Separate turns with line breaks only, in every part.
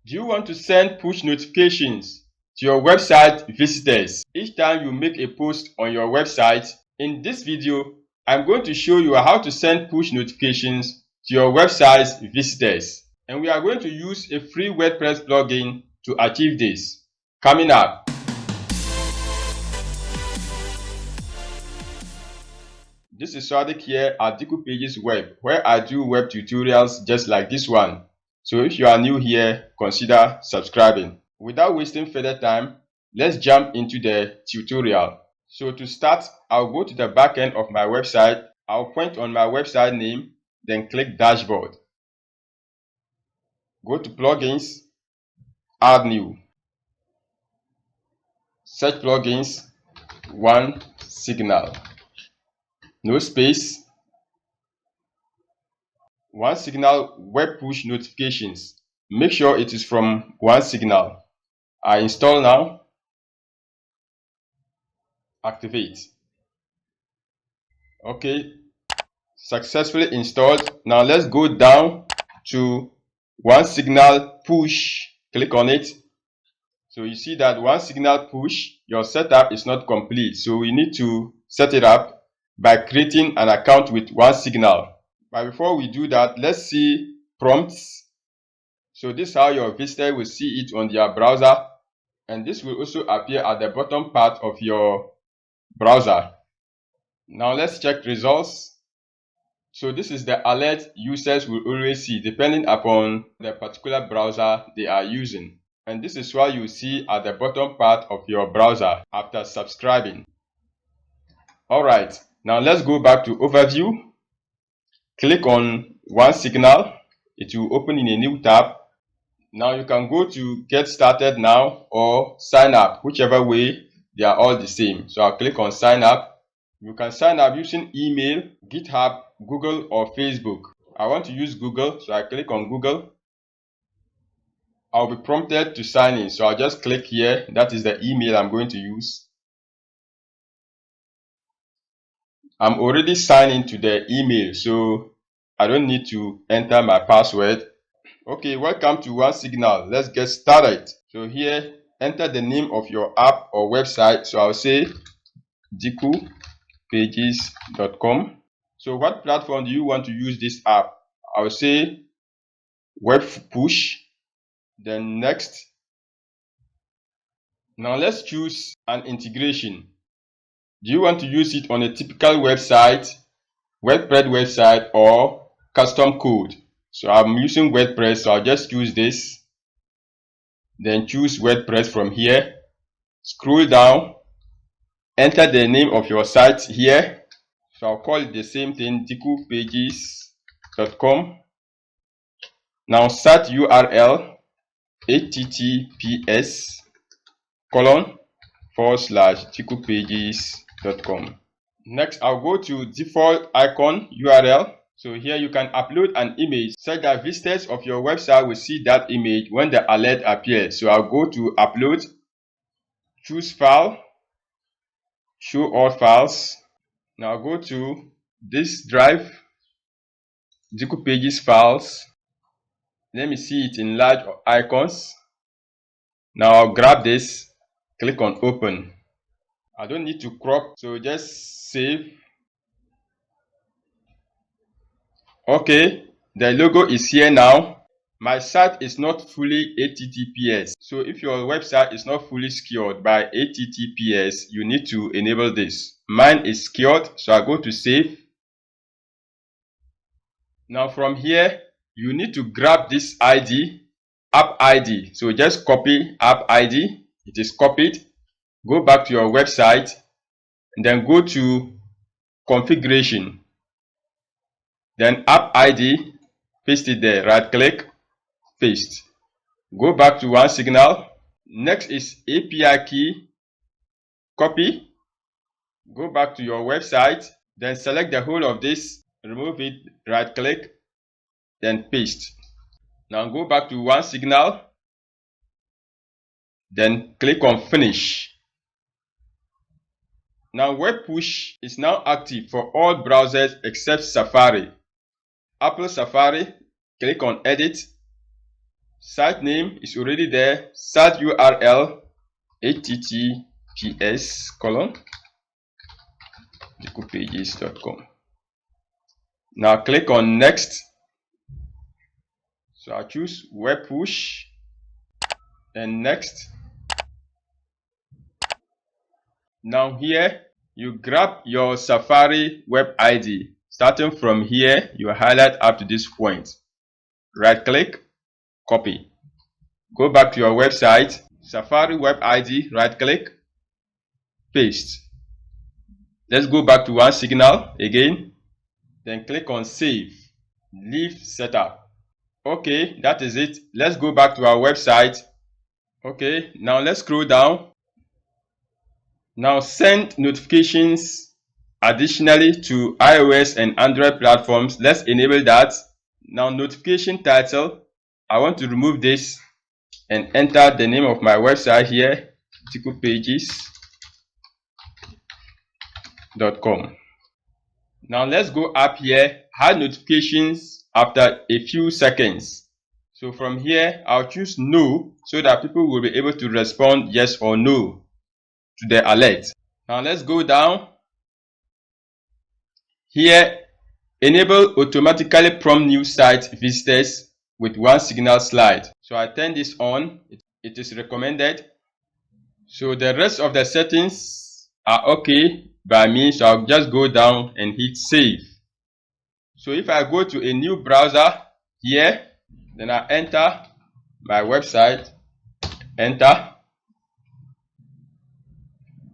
Do you want to send push notifications to your website visitors each time you make a post on your website? In this video, I'm going to show you how to send push notifications to your website's visitors. And we are going to use a free WordPress plugin to achieve this. Coming up. This is Sadiq here at Dikupages Web, where I do web tutorials just like this one. So if you are new here, consider subscribing. Without wasting further time, let's jump into the tutorial. So to start, I'll go to the back end of my website. I'll point on my website name, then click Dashboard. Go to Plugins, Add New. Search Plugins, OneSignal. No space. OneSignal Web Push Notifications. Make sure it is from OneSignal. I install now. Activate. Okay, successfully installed. Now let's go down to OneSignal Push. Click on it. So you see that OneSignal Push, your setup is not complete. So we need to set it up by creating an account with OneSignal. But before we do that, let's see prompts. So this is how your visitor will see it on their browser, and this will also appear at the bottom part of your browser. Now let's check results. So this is the alert users will always see depending upon the particular browser they are using. And this is what you see at the bottom part of your browser after subscribing. Alright, now let's go back to overview. Click on OneSignal. It will open in a new tab. Now you can go to Get Started Now or Sign Up, whichever way, they are all the same. So I'll click on Sign Up. You can sign up using email, GitHub, Google or Facebook. I want to use Google, so I click on Google. I'll be prompted to sign in, so I'll just click here. That is the email I'm going to use. I'm already signed into the email, so I don't need to enter my password. Okay, welcome to OneSignal. Let's get started. So here, enter the name of your app or website. So I'll say Dikupages.com. So what platform do you want to use this app? I'll say Web Push. Then next. Now let's choose an integration. Do you want to use it on a typical website, WordPress website, or custom code? So I'm using WordPress, so I'll just choose this. Then choose WordPress from here. Scroll down. Enter the name of your site here. So I'll call it the same thing, Dikupages.com. Now set URL, https://Dikupages.com. Next, I'll go to default icon URL. So here you can upload an image so that visitors of your website will see that image when the alert appears. So I'll go to upload, choose file, show all files. Now I'll go to this drive, Dikupages files. Let me see it in large icons. Now I'll grab this, click on open. I don't need to crop, so just save. Okay, the logo is here now. My site is not fully HTTPS. So if your website is not fully secured by HTTPS, you need to enable this. Mine is secured, so I go to save. Now from here, you need to grab this ID, app ID. So just copy app ID. It is copied. Go back to your website and then go to configuration. Then app ID, paste it there. Right click, paste. Go back to OneSignal. Next is API key, copy. Go back to your website. Then select the whole of this, remove it, right click, then paste. Now go back to OneSignal. Then click on finish. Now Web Push is now active for all browsers except Safari. Apple Safari, click on edit. Site name is already there. Site URL https://dikupages.com. Now click on next. So I choose web push and next. Now here you grab your Safari web ID. Starting from here, you highlight up to this point. Right click, copy. Go back to your website, Safari web ID, right click, paste. Let's go back to OneSignal again. Then click on save, leave setup. Okay, that is it. Let's go back to our website. Okay, now let's scroll down. Now send notifications additionally to iOS and Android platforms. Let's enable that. Now notification title, I want to remove this and enter the name of my website here, dikupages.com. Now let's go up here, hide notifications after a few seconds. So from here, I'll choose no so that people will be able to respond yes or no to the alert. Now let's go down. Here, enable automatically prompt new site visitors with OneSignal slide. So I turn this on. It is recommended. So the rest of the settings are okay by me. So I'll just go down and hit save. So if I go to a new browser here, then I enter my website, enter.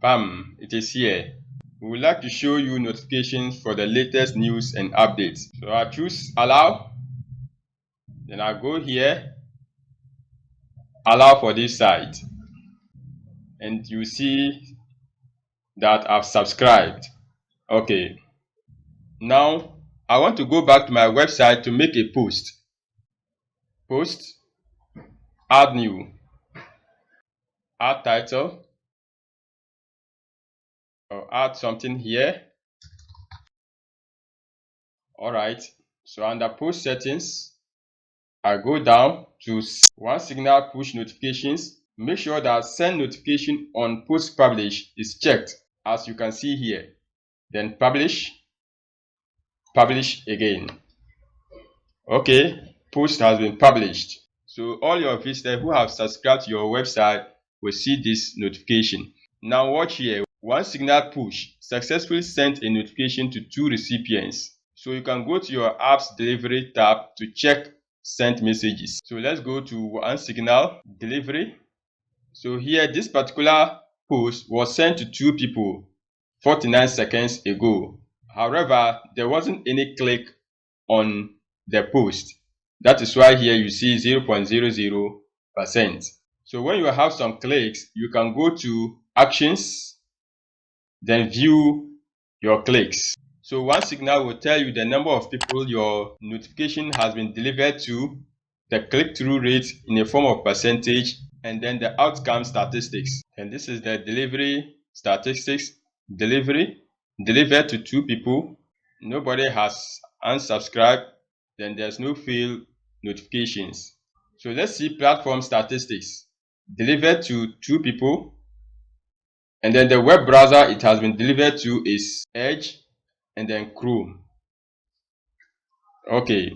Bam, it is here. We would like to show you notifications for the latest news and updates. So I choose allow. Then I go here, allow for this site. And you see that I've subscribed. Okay. Now I want to go back to my website to make a post. Post, add new, add title, or add something here. Alright, so under post settings, I go down to OneSignal push notifications. Make sure that send notification on post publish is checked, as you can see here. Then publish, publish again. Okay, post has been published. So all your visitors who have subscribed to your website will see this notification. Now watch here. OneSignal push successfully sent a notification to 2 recipients. So you can go to your apps delivery tab to check sent messages. So let's go to OneSignal delivery. So here this particular post was sent to 2 people 49 seconds ago. However, there wasn't any click on the post. That is why here you see 0.00%. So when you have some clicks, you can go to actions, then view your clicks. So OneSignal will tell you the number of people your notification has been delivered to, the click-through rate in a form of percentage, and then the outcome statistics. And this is the delivery statistics. Delivery, delivered to 2 people. Nobody has unsubscribed. Then there's no failed notifications. So let's see platform statistics. Delivered to 2 people. And then the web browser it has been delivered to is Edge and then Chrome. Okay.